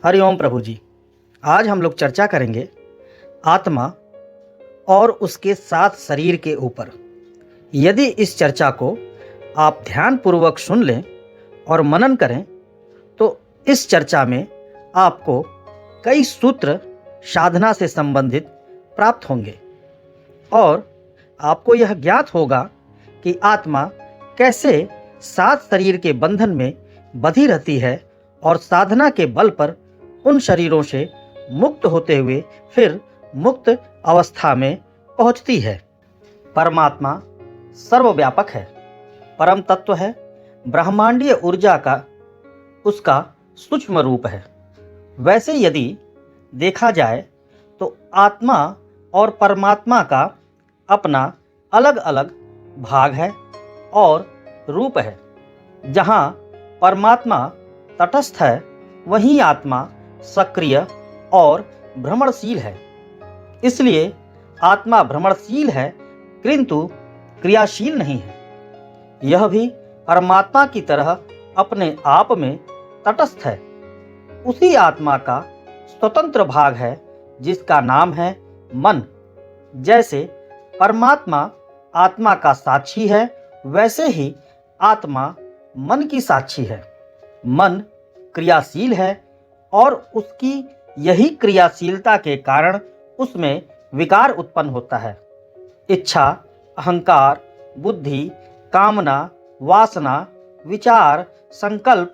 हरिओम प्रभु जी। आज हम लोग चर्चा करेंगे आत्मा और उसके सात शरीर के ऊपर। यदि इस चर्चा को आप ध्यानपूर्वक सुन लें और मनन करें तो इस चर्चा में आपको कई सूत्र साधना से संबंधित प्राप्त होंगे और आपको यह ज्ञात होगा कि आत्मा कैसे सात शरीर के बंधन में बंधी रहती है और साधना के बल पर उन शरीरों से मुक्त होते हुए फिर मुक्त अवस्था में पहुंचती है। परमात्मा सर्वव्यापक है, परम तत्व है, ब्रह्मांडीय ऊर्जा का उसका सूक्ष्म रूप है। वैसे यदि देखा जाए तो आत्मा और परमात्मा का अपना अलग अलग भाग है और रूप है। जहाँ परमात्मा तटस्थ है वहीं आत्मा सक्रिय और भ्रमणशील है। इसलिए आत्मा भ्रमणशील है किंतु क्रियाशील नहीं है। यह भी परमात्मा की तरह अपने आप में तटस्थ है। उसी आत्मा का स्वतंत्र भाग है जिसका नाम है मन। जैसे परमात्मा आत्मा का साक्षी है वैसे ही आत्मा मन की साक्षी है। मन क्रियाशील है और उसकी यही क्रियाशीलता के कारण उसमें विकार उत्पन्न होता है। इच्छा, अहंकार, बुद्धि, कामना, वासना, विचार, संकल्प,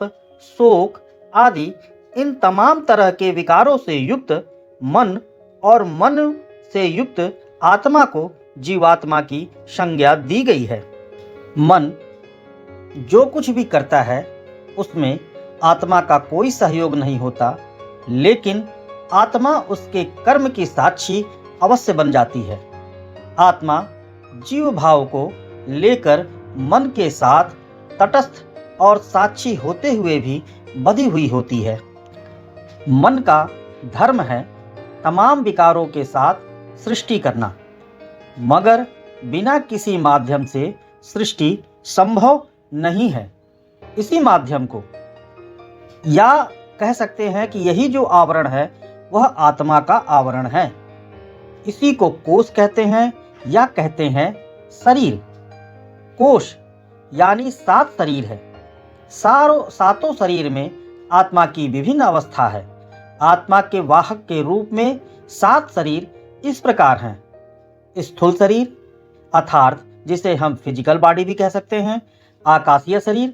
शोक आदि इन तमाम तरह के विकारों से युक्त मन और मन से युक्त आत्मा को जीवात्मा की संज्ञा दी गई है। मन जो कुछ भी करता है उसमें आत्मा का कोई सहयोग नहीं होता, लेकिन आत्मा उसके कर्म की साक्षी अवश्य बन जाती है। आत्मा जीव भाव को लेकर मन के साथ तटस्थ और साक्षी होते हुए भी बंधी हुई होती है। मन का धर्म है तमाम विकारों के साथ सृष्टि करना, मगर बिना किसी माध्यम से सृष्टि संभव नहीं है। इसी माध्यम को या कह सकते हैं कि यही जो आवरण है वह आत्मा का आवरण है। इसी को कोश कहते हैं या कहते हैं शरीर। कोश यानी सात शरीर है। सातों शरीर में आत्मा की विभिन्न अवस्था है। आत्मा के वाहक के रूप में सात शरीर इस प्रकार हैं। स्थूल शरीर अर्थात जिसे हम फिजिकल बॉडी भी कह सकते हैं, आकाशीय शरीर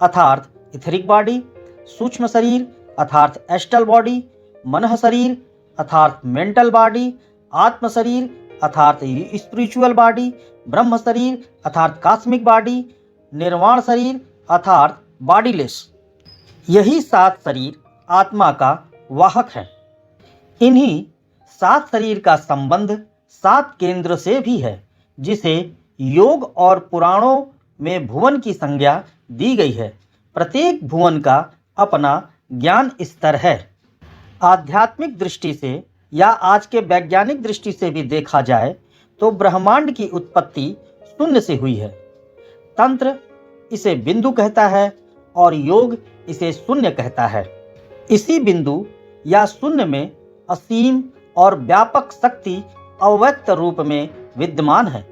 अर्थात इथरिक बॉडी, सूक्ष्म शरीर अर्थात एस्ट्रल बॉडी, मनः शरीर अर्थात मेंटल बॉडी, आत्म शरीर अर्थात स्पिरिचुअल बॉडी, ब्रह्म शरीर अर्थात कॉस्मिक बॉडी, निर्वाण शरीर अर्थात बॉडीलेस। यही सात शरीर आत्मा का वाहक है। इन्हीं सात शरीर का संबंध सात केंद्र से भी है, जिसे योग और पुराणों में भुवन की संज्ञा दी गई है। प्रत्येक भुवन का अपना ज्ञान स्तर है। आध्यात्मिक दृष्टि से या आज के वैज्ञानिक दृष्टि से भी देखा जाए तो ब्रह्मांड की उत्पत्ति शून्य से हुई है। तंत्र इसे बिंदु कहता है और योग इसे शून्य कहता है। इसी बिंदु या शून्य में असीम और व्यापक शक्ति अव्यक्त रूप में विद्यमान है।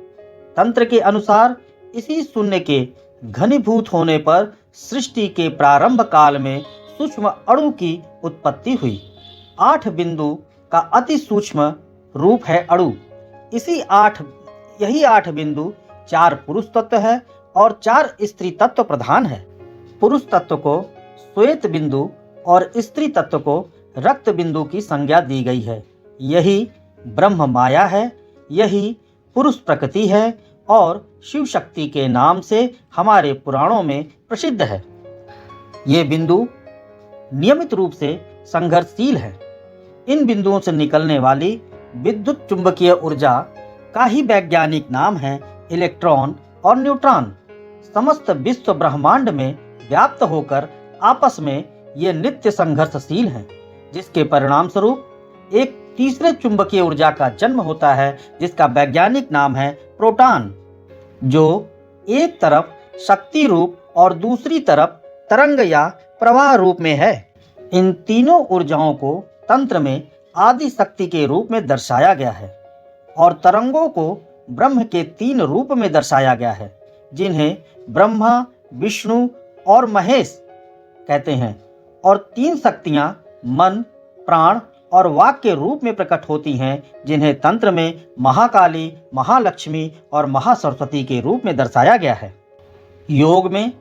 तंत्र के अनुसार इसी शून्य के घनीभूत होने पर सृष्टि के प्रारंभ काल में सूक्ष्म अणु की उत्पत्ति हुई। 8 बिंदु का अति सूक्ष्म रूप है अणु। यही 8 बिंदु 4 पुरुष तत्व है और 4 स्त्री तत्व प्रधान है। पुरुष तत्व को श्वेत बिंदु और स्त्री तत्व को रक्त बिंदु की संज्ञा दी गई है। यही ब्रह्म माया है, यही पुरुष प्रकृति है और शिव शक्ति के नाम से हमारे पुराणों में प्रसिद्ध है। ये बिंदु नियमित रूप से संघर्षशील है। इन बिंदुओं से निकलने वाली विद्युत चुंबकीय ऊर्जा का ही वैज्ञानिक नाम है इलेक्ट्रॉन और न्यूट्रॉन। समस्त विश्व ब्रह्मांड में व्याप्त होकर आपस में ये नित्य संघर्षशील हैं, जिसके परिणाम स्वरूप एक तीसरे चुंबकीय ऊर्जा का जन्म होता है, जिसका वैज्ञानिक नाम है प्रोटॉन, जो एक तरफ शक्ति रूप और दूसरी तरफ तरंग या प्रवाह रूप में है। इन तीनों ऊर्जाओं को तंत्र में आदि शक्ति के रूप में दर्शाया गया है और तरंगों को ब्रह्म के 3 रूप में दर्शाया गया है, जिन्हें ब्रह्मा, विष्णु और महेश कहते हैं। और 3 शक्तियां मन, प्राण और वाक के रूप में प्रकट होती हैं, जिन्हें तंत्र में महाकाली, महालक्ष्मी और महासरस्वती के रूप में दर्शाया गया है। योग में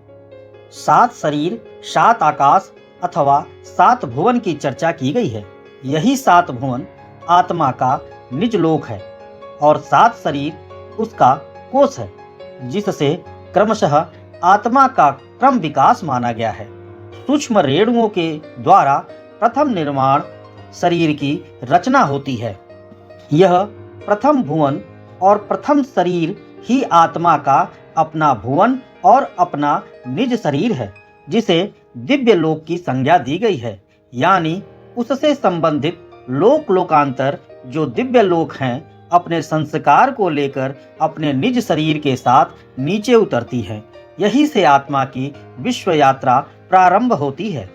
7 शरीर, 7 आकाश अथवा 7 भुवन की चर्चा की गई है। यही 7 भुवन आत्मा का निज लोक है और 7 शरीर उसका कोष है, जिससे क्रमशः आत्मा का क्रम विकास माना गया है। सूक्ष्म रेणुओं के द्वारा प्रथम निर्माण शरीर की रचना होती है। यह प्रथम भुवन और प्रथम शरीर ही आत्मा का अपना भुवन और अपना निज शरीर है, जिसे दिव्य लोक की संज्ञा दी गई है, यानी उससे संबंधित लोक लोकांतर जो दिव्य लोक हैं, अपने संस्कार को लेकर अपने निज शरीर के साथ नीचे उतरती है। यही से आत्मा की विश्व यात्रा प्रारंभ होती है।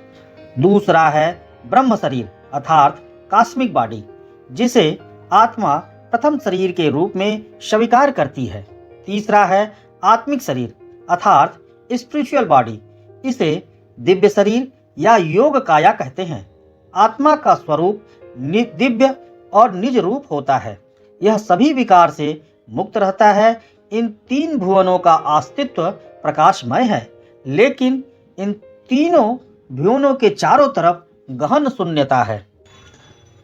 दूसरा है ब्रह्म शरीर अर्थात कॉस्मिक बॉडी, जिसे आत्मा प्रथम शरीर के रूप में स्वीकार करती है। तीसरा है आत्मिक शरीर अर्थात स्पिरिचुअल बॉडी, इसे दिव्य शरीर या योग काया कहते हैं। आत्मा का स्वरूप दिव्य और निज रूप होता है। यह सभी विकार से मुक्त रहता है। इन 3 भुवनों का अस्तित्व प्रकाशमय है, लेकिन इन तीनों भुवनों के चारों तरफ गहन शून्यता है।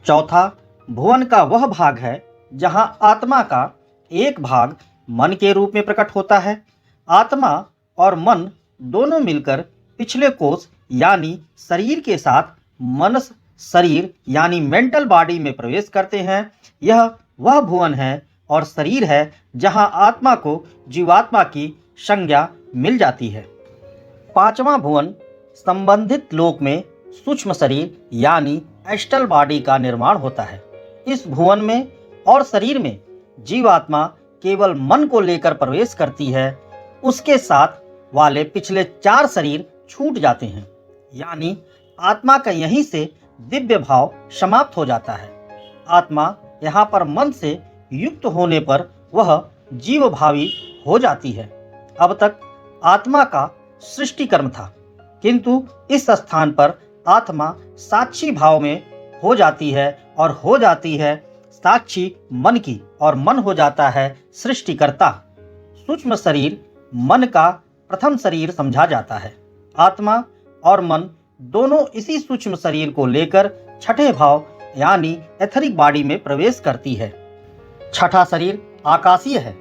चौथा भुवन का वह भाग है जहां आत्मा का एक भाग मन के रूप में प्रकट होता है। आत्मा और मन दोनों मिलकर पिछले कोष यानी शरीर के साथ मनस शरीर यानी मेंटल बॉडी में प्रवेश करते हैं। यह वह भुवन है और शरीर है जहां आत्मा को जीवात्मा की संज्ञा मिल जाती है। 5वां भुवन संबंधित लोक में सूक्ष्म शरीर यानी एस्ट्रल बॉडी का निर्माण होता है। इस भुवन में और शरीर में जीवात्मा केवल मन को लेकर प्रवेश करती है। उसके साथ वाले पिछले 4 शरीर छूट जाते हैं, यानी आत्मा का यहीं से दिव्य भाव समाप्त हो जाता है। आत्मा यहाँ पर मन से युक्त होने पर वह जीव भावी हो जाती है। अब तक आत्मा का सृष्टि कर्म था, किंतु इस स्थान पर आत्मा साक्षी भाव में हो जाती है और हो जाती है साक्षी मन की, और मन हो जाता है सृष्टिकर्ता। सूक्ष्म शरीर मन का प्रथम शरीर समझा जाता है। आत्मा और मन दोनों इसी सूक्ष्म शरीर को लेकर छठे भाव यानी एथरिक बॉडी में प्रवेश करती है। छठा शरीर आकाशीय है।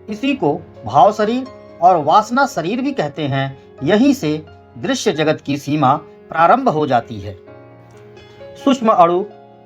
इसी को भाव शरीर और वासना शरीर भी कहते हैं। यहीं से दृश्य जगत की सीमा प्रारंभ हो जाती है। सूक्ष्म अणु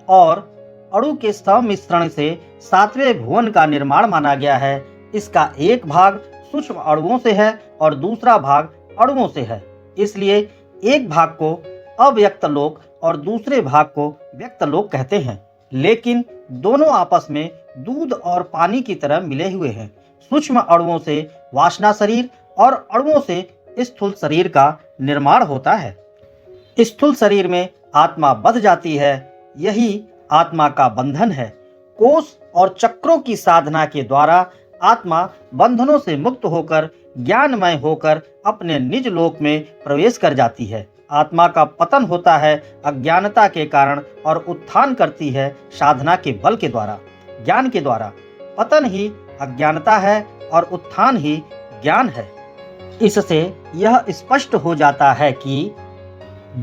और अणु के सम्मिश्रण से 7वें भुवन का निर्माण माना गया है। इसका एक भाग सूक्ष्म अणुओं से है और दूसरा भाग अणुओं से है। इसलिए एक भाग को अव्यक्त लोक और दूसरे भाग को व्यक्त लोक कहते हैं, लेकिन दोनों आपस में दूध और पानी की तरह मिले हुए हैं। सूक्ष्म अणुओं से वासना शरीर और अणुओं से स्थूल शरीर का निर्माण होता है। स्थूल शरीर में आत्मा बंध जाती है। यही आत्मा का बंधन है। कोष और चक्रों की साधना के द्वारा आत्मा बंधनों से मुक्त होकर ज्ञानमय होकर अपने निज लोक में प्रवेश कर जाती है। आत्मा का पतन होता है अज्ञानता के कारण और उत्थान करती है साधना के बल के द्वारा, ज्ञान के द्वारा। पतन ही अज्ञानता है और उत्थान ही ज्ञान है। इससे यह स्पष्ट हो जाता है कि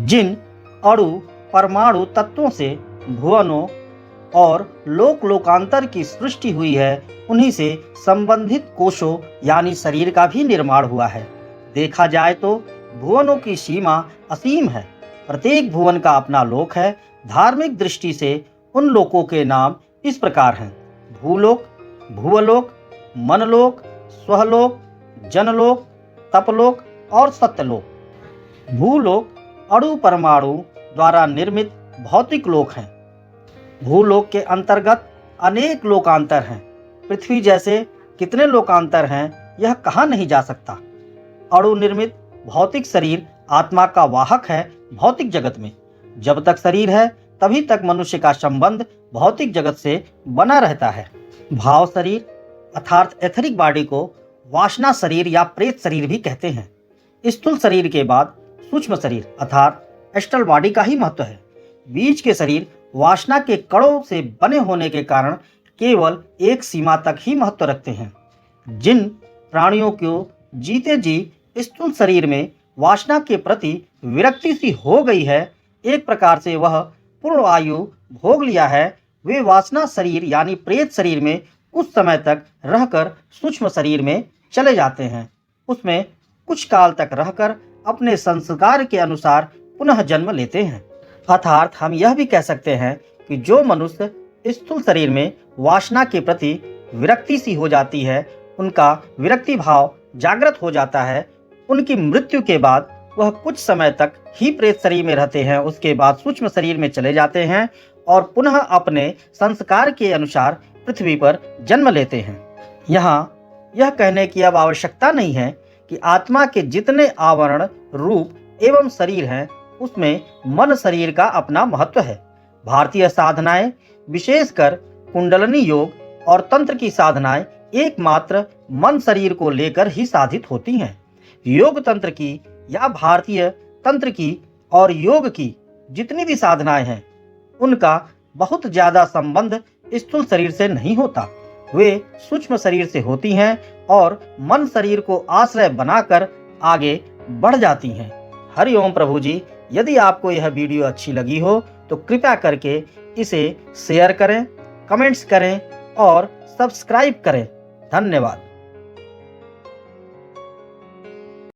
जिन अणु परमाणु तत्वों से भुवनों और लोक लोकांतर की सृष्टि हुई है, उन्हीं से संबंधित कोशों यानी शरीर का भी निर्माण हुआ है। देखा जाए तो भुवनों की सीमा असीम है। प्रत्येक भुवन का अपना लोक है। धार्मिक दृष्टि से उन लोकों के नाम इस प्रकार हैं: भूलोक, भुवलोक, मनलोक, स्वहलोक, जनलोक, तपलोक और सत्यलोक। भूलोक अणु परमाणु द्वारा निर्मित भौतिक लोक हैं। भूलोक के अंतर्गत अनेक लोकांतर हैं। पृथ्वी जैसे कितने लोकांतर हैं यह कहा नहीं जा सकता। अणु निर्मित भौतिक शरीर आत्मा का वाहक है भौतिक जगत में। जब तक शरीर है तभी तक मनुष्य का संबंध भौतिक जगत से बना रहता है। भाव शरीर अर्थात एथरिक बॉडी को वासना शरीर या प्रेत शरीर भी कहते हैं। स्थूल शरीर के बाद सूक्ष्म शरीर अर्थात एस्ट्रल बॉडी का ही महत्व है। बीच के शरीर वासना के कणों से बने होने के कारण केवल एक सीमा तक ही महत्व रखते हैं। जिन प्राणियों को जीते जी स्थूल शरीर में वासना के प्रति विरक्ति सी हो गई है, एक प्रकार से वह पूर्ण आयु भोग लिया है, वे वासना शरीर यानी प्रेत शरीर में कुछ समय तक रहकर सूक्ष्म शरीर में चले जाते हैं। उसमें कुछ काल तक रहकर अपने संस्कार के अनुसार पुनः जन्म लेते हैं। अर्थात हम यह भी कह सकते हैं कि जो मनुष्य स्थूल शरीर में वासना के प्रति विरक्ति सी हो जाती है, उनका विरक्ति भाव जागृत हो जाता है। उनकी मृत्यु के बाद वह कुछ समय तक ही प्रेत शरीर में रहते हैं, उसके बाद सूक्ष्म शरीर में चले जाते हैं और पुनः अपने संस्कार के अनुसार पृथ्वी पर जन्म लेते हैं। यहाँ यह कहने की अब आवश्यकता नहीं है कि आत्मा के जितने आवरण रूप एवं शरीर हैं, उसमें मन शरीर का अपना महत्व है। भारतीय साधनाएं विशेषकर कुंडलनी योग और तंत्र की साधनाएं एकमात्र मन शरीर को लेकर ही साधित होती हैं। योग तंत्र की या भारतीय तंत्र की और योग की जितनी भी साधनाएं हैं, उनका बहुत ज्यादा संबंध स्थूल शरीर से नहीं होता। वे सूक्ष्म शरीर से होती हैं और मन शरीर को आश्रय बनाकर आगे बढ़ जाती हैं। हरि ओम प्रभु जी। यदि आपको यह वीडियो अच्छी लगी हो तो कृपया करके इसे शेयर करें, कमेंट्स करें और सब्सक्राइब करें। धन्यवाद।